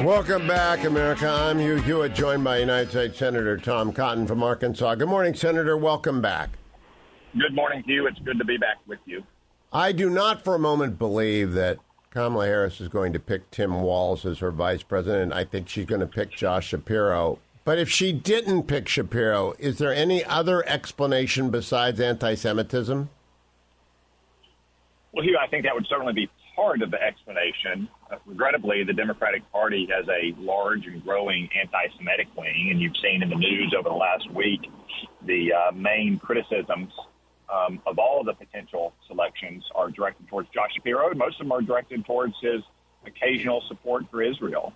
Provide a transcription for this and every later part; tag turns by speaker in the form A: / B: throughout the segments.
A: Welcome back, America. I'm Hugh Hewitt, joined by United States Senator Tom Cotton from Arkansas. Good morning, Senator. Welcome back.
B: Good morning, Hugh. It's good to be back with you.
A: I do not for a moment believe that Kamala Harris is going to pick Tim Walz as her vice president. I think she's going to pick Josh Shapiro. But if she didn't pick Shapiro, is there any other explanation besides anti-Semitism?
B: Well, Hugh, I think that would certainly be part of the explanation. Regrettably, the Democratic Party has a large and growing anti-Semitic wing, and you've seen in the news over the last week the main criticisms of all of the potential selections are directed towards Josh Shapiro, and most of them are directed towards his occasional support for Israel,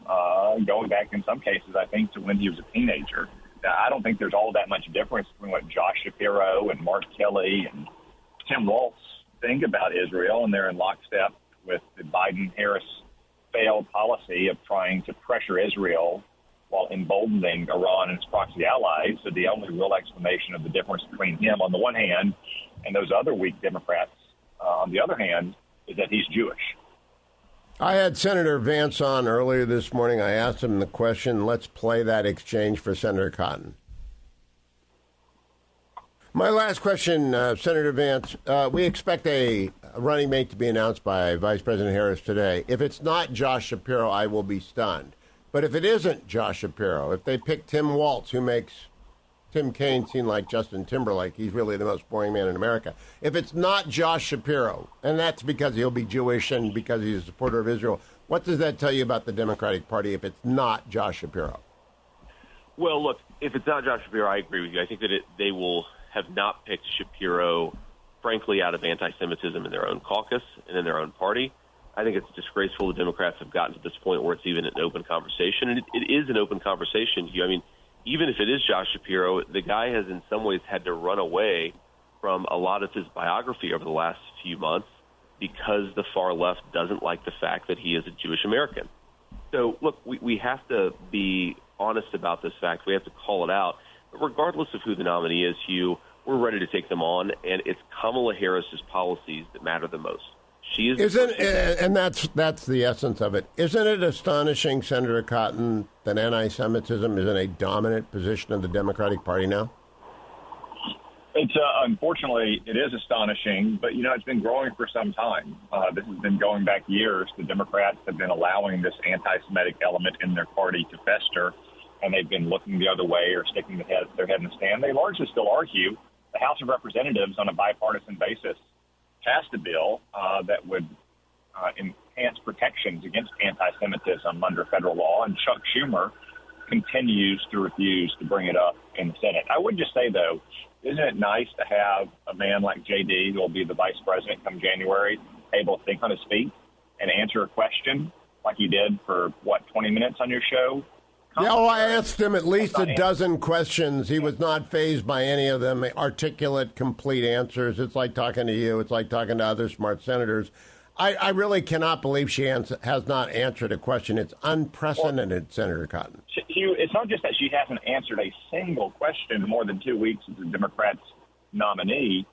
B: going back in some cases, I think, to when he was a teenager. Now, I don't think there's all that much difference between what Josh Shapiro and Mark Kelly and Tim Walz think about Israel, and they're in lockstep with the Biden-Harris failed policy of trying to pressure Israel while emboldening Iran and its proxy allies. So the only real explanation of the difference between him on the one hand and those other weak Democrats on the other hand is that he's Jewish.
A: I had Senator Vance on earlier this morning. I asked him the question. Let's play that exchange for Senator Cotton. My last question, Senator Vance. We expect a running mate to be announced by Vice President Harris today. If it's not Josh Shapiro, I will be stunned. But if it isn't Josh Shapiro, if they pick Tim Walz, who makes Tim Kaine seem like Justin Timberlake, he's really the most boring man in America. If it's not Josh Shapiro, and that's because he'll be Jewish and because he's a supporter of Israel, what does that tell you about the Democratic Party if it's not Josh Shapiro?
C: Well, look, if it's not Josh Shapiro, I agree with you. I think that they will have not picked Shapiro, frankly, out of anti-Semitism in their own caucus and in their own party. I think it's disgraceful the Democrats have gotten to this point where it's even an open conversation. And it is an open conversation. I mean, even if it is Josh Shapiro, the guy has in some ways had to run away from a lot of his biography over the last few months because the far left doesn't like the fact that he is a Jewish American. So, look, we have to be honest about this fact. We have to call it out. But regardless of who the nominee is, Hugh, we're ready to take them on, and it's Kamala Harris's policies that matter the most. She is,
A: and that's the essence of it. Isn't it astonishing, Senator Cotton, that anti-Semitism is in a dominant position of the Democratic Party now?
B: It's unfortunately, it is astonishing, but, it's been growing for some time. This has been going back years. The Democrats have been allowing this anti-Semitic element in their party to fester, and they've been looking the other way or sticking their head in the sand. They largely still argue. The House of Representatives, on a bipartisan basis, passed a bill that would enhance protections against anti-Semitism under federal law, and Chuck Schumer continues to refuse to bring it up in the Senate. I would just say, though, isn't it nice to have a man like J.D., who will be the vice president come January, able to think on his feet and answer a question like he did for, 20 minutes on your show?
A: Yeah, I asked him at least a dozen questions. He was not fazed by any of them. Articulate, complete answers. It's like talking to you. It's like talking to other smart senators. I really cannot believe she has not answered a question. It's unprecedented, Senator Cotton.
B: It's not just that she hasn't answered a single question in more than 2 weeks as the Democrats' nominee.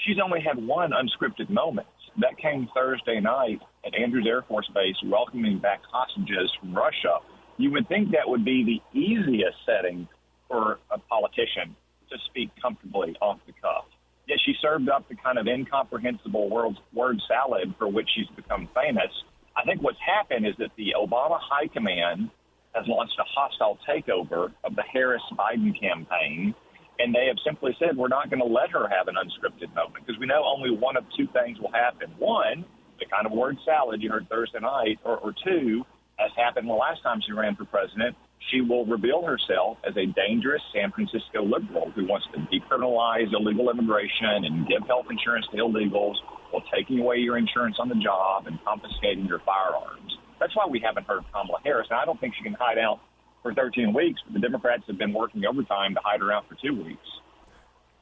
B: She's only had one unscripted moment. That came Thursday night at Andrews Air Force Base, welcoming back hostages from Russia. You would think that would be the easiest setting for a politician to speak comfortably off the cuff. Yet she served up the kind of incomprehensible word salad for which she's become famous. I think what's happened is that the Obama high command has launched a hostile takeover of the Harris-Biden campaign, and they have simply said, we're not going to let her have an unscripted moment because we know only one of two things will happen. One, the kind of word salad you heard Thursday night, or two, as happened the last time she ran for president, she will reveal herself as a dangerous San Francisco liberal who wants to decriminalize illegal immigration and give health insurance to illegals while taking away your insurance on the job and confiscating your firearms. That's why we haven't heard of Kamala Harris. And I don't think she can hide out for 13 weeks, but the Democrats have been working overtime to hide her out for 2 weeks.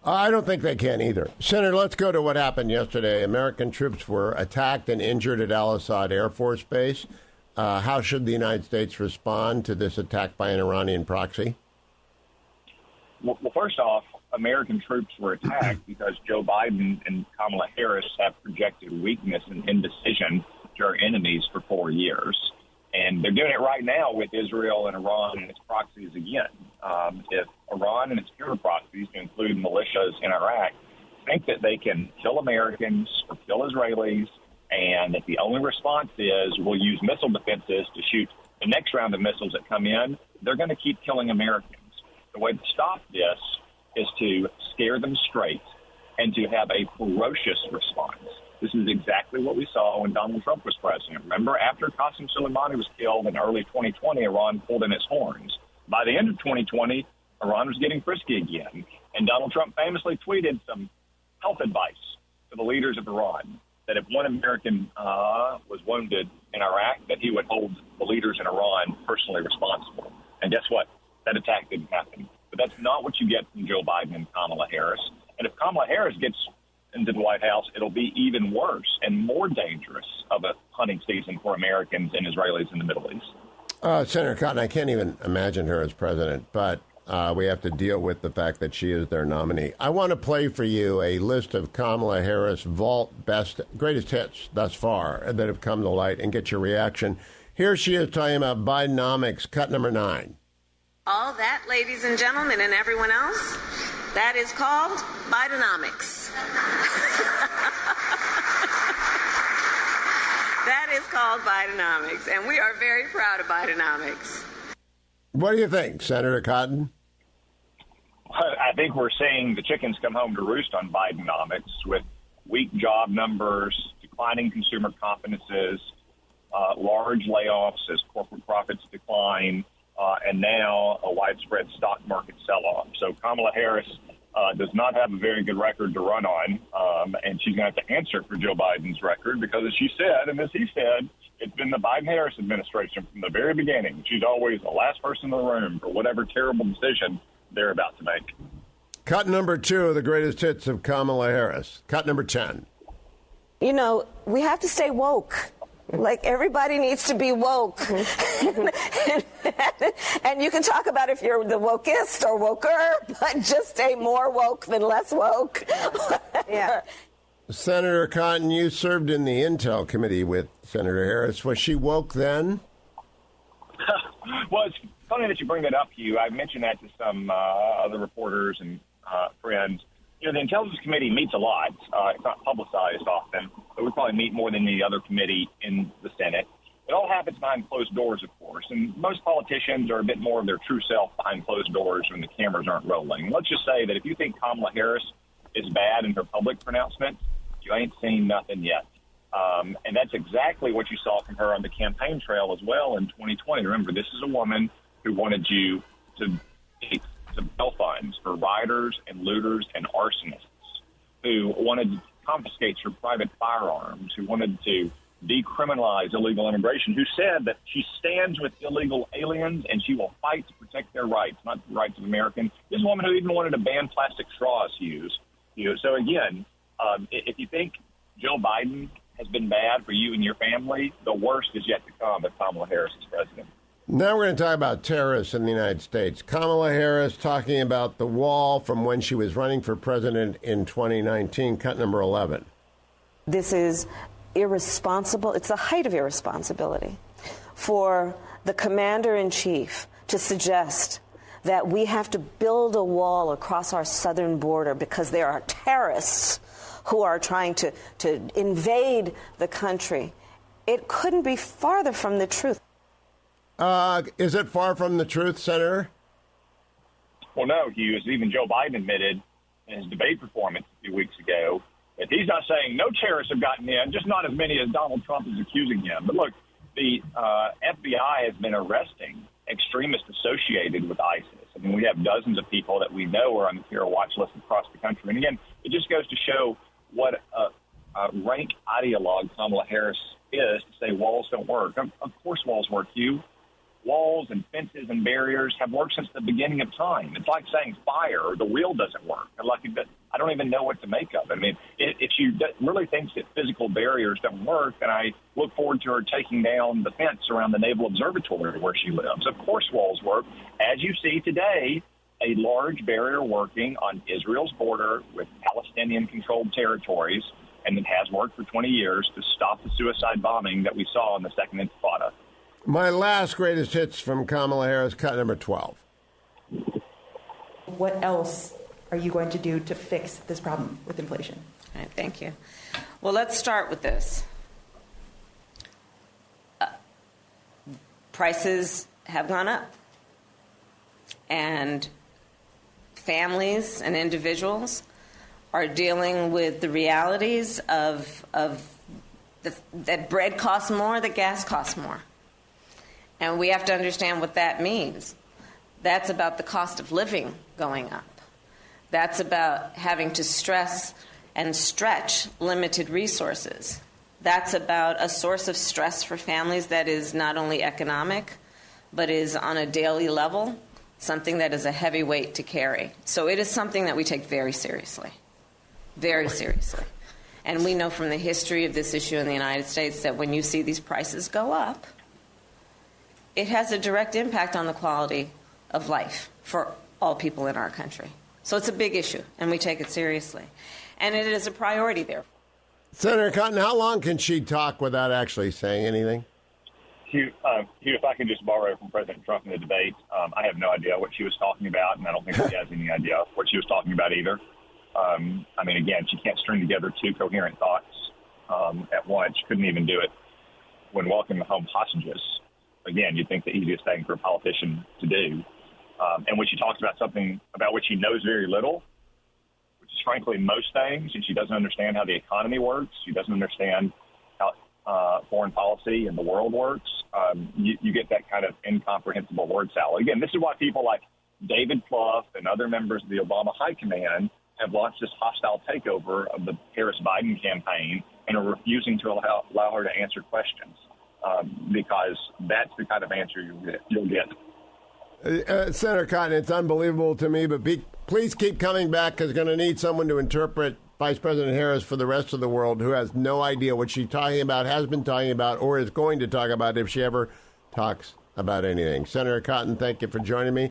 A: I don't think they can either. Senator, let's go to what happened yesterday. American troops were attacked and injured at Al-Assad Air Force Base. How should the United States respond to this attack by an Iranian proxy?
B: Well, first off, American troops were attacked because Joe Biden and Kamala Harris have projected weakness and indecision to our enemies for 4 years. And they're doing it right now with Israel and Iran and its proxies again. If Iran and its pure proxies, to include militias in Iraq, think that they can kill Americans or kill Israelis, and that the only response is we'll use missile defenses to shoot the next round of missiles that come in, they're going to keep killing Americans. The way to stop this is to scare them straight and to have a ferocious response. This is exactly what we saw when Donald Trump was president. Remember, after Qasem Soleimani was killed in early 2020, Iran pulled in its horns. By the end of 2020, Iran was getting frisky again. And Donald Trump famously tweeted some health advice to the leaders of Iran, that if one American was wounded in Iraq, that he would hold the leaders in Iran personally responsible. And guess what? That attack didn't happen. But that's not what you get from Joe Biden and Kamala Harris. And if Kamala Harris gets into the White House, it'll be even worse and more dangerous of a hunting season for Americans and Israelis in the Middle East.
A: Senator Cotton, I can't even imagine her as president, but we have to deal with the fact that she is their nominee. I want to play for you a list of Kamala Harris vault greatest hits thus far that have come to light and get your reaction. Here she is talking about Bidenomics, cut number 9.
D: All that, ladies and gentlemen, and everyone else, that is called Bidenomics. That is called Bidenomics, and we are very proud of Bidenomics.
A: What do you think, Senator Cotton?
B: I think we're seeing the chickens come home to roost on Bidenomics with weak job numbers, declining consumer confidences, large layoffs as corporate profits decline, and now a widespread stock market sell-off. So Kamala Harris does not have a very good record to run on, and she's going to have to answer for Joe Biden's record because, as she said, and as he said, it's been the Biden-Harris administration from the very beginning. She's always the last person in the room for whatever terrible decision they're about to make.
A: Cut number 2 of the greatest hits of Kamala Harris. Cut number 10.
E: You know, we have to stay woke. Like, everybody needs to be woke. and you can talk about if you're the wokest or woker, but just stay more woke than less woke.
D: Yeah.
A: Senator Cotton, you served in the Intel Committee with Senator Harris. Was she woke then?
B: Well, it's funny that you bring that up, Hugh. I mentioned that to some other reporters and friends. You know, the Intelligence Committee meets a lot. It's not publicized often, but we probably meet more than any other committee in the Senate. It all happens behind closed doors, of course, and most politicians are a bit more of their true self behind closed doors when the cameras aren't rolling. Let's just say that if you think Kamala Harris is bad in her public pronouncements, you ain't seen nothing yet. And that's exactly what you saw from her on the campaign trail as well in 2020. Remember, this is a woman who wanted you to take some bail funds for rioters and looters and arsonists, who wanted to confiscate your private firearms, who wanted to decriminalize illegal immigration, who said that she stands with illegal aliens and she will fight to protect their rights, not the rights of Americans. This is a woman who even wanted to ban plastic straws used. So again, if you think Joe Biden has been bad for you and your family, the worst is yet to come if Kamala Harris is president.
A: Now we're going to talk about terrorists in the United States. Kamala Harris talking about the wall from when she was running for president in 2019, cut number 11.
E: This is irresponsible. It's the height of irresponsibility for the commander-in-chief to suggest that we have to build a wall across our southern border because there are terrorists who are trying to invade the country. It couldn't be farther from the truth.
A: Is it far from the truth, Senator?
B: Well, no, Hugh, as even Joe Biden admitted in his debate performance a few weeks ago, that he's not saying no terrorists have gotten in, just not as many as Donald Trump is accusing him. But look, the FBI has been arresting extremists associated with ISIS. I mean, we have dozens of people that we know are on the terror watch list across the country. And again, it just goes to show what a rank ideologue Kamala Harris is to say walls don't work. Of course walls work, Hugh. Walls and fences and barriers have worked since the beginning of time. It's like saying fire or the wheel doesn't work. I don't even know what to make of it. I mean, if she really thinks that physical barriers don't work, then I look forward to her taking down the fence around the Naval Observatory where she lives. Of course walls work. As you see today, a large barrier working on Israel's border with Palestinian-controlled territories, and it has worked for 20 years to stop the suicide bombing that we saw in the Second Intifada.
A: My last greatest hits from Kamala Harris, cut number 12.
F: What else are you going to do to fix this problem with inflation?
D: All right, thank you. Well, let's start with this. Prices have gone up. And families and individuals are dealing with the realities of that bread costs more, that gas costs more. And we have to understand what that means. That's about the cost of living going up. That's about having to stress and stretch limited resources. That's about a source of stress for families that is not only economic, but is on a daily level, something that is a heavy weight to carry. So it is something that we take very seriously, very seriously. And we know from the history of this issue in the United States that when you see these prices go up, it has a direct impact on the quality of life for all people in our country. So it's a big issue, and we take it seriously. And it is a priority there.
A: Senator Cotton, how long can she talk without actually saying anything?
B: Hugh, if I can just borrow from President Trump in the debate, I have no idea what she was talking about, and I don't think she has any idea what she was talking about either. I mean, again, she can't string together two coherent thoughts at once. She couldn't even do it when welcoming home hostages. Again, you'd think the easiest thing for a politician to do. And when she talks about something about which she knows very little, which is frankly most things, and she doesn't understand how the economy works, she doesn't understand how foreign policy and the world works, you get that kind of incomprehensible word salad. Again, this is why people like David Plouffe and other members of the Obama High Command have launched this hostile takeover of the Harris-Biden campaign and are refusing to allow her to answer questions because that's the kind of answer you'll get.
A: Senator Cotton, it's unbelievable to me, but please keep coming back because we're going to need someone to interpret Vice President Harris for the rest of the world who has no idea what she's talking about, has been talking about, or is going to talk about if she ever talks about anything. Senator Cotton, thank you for joining me.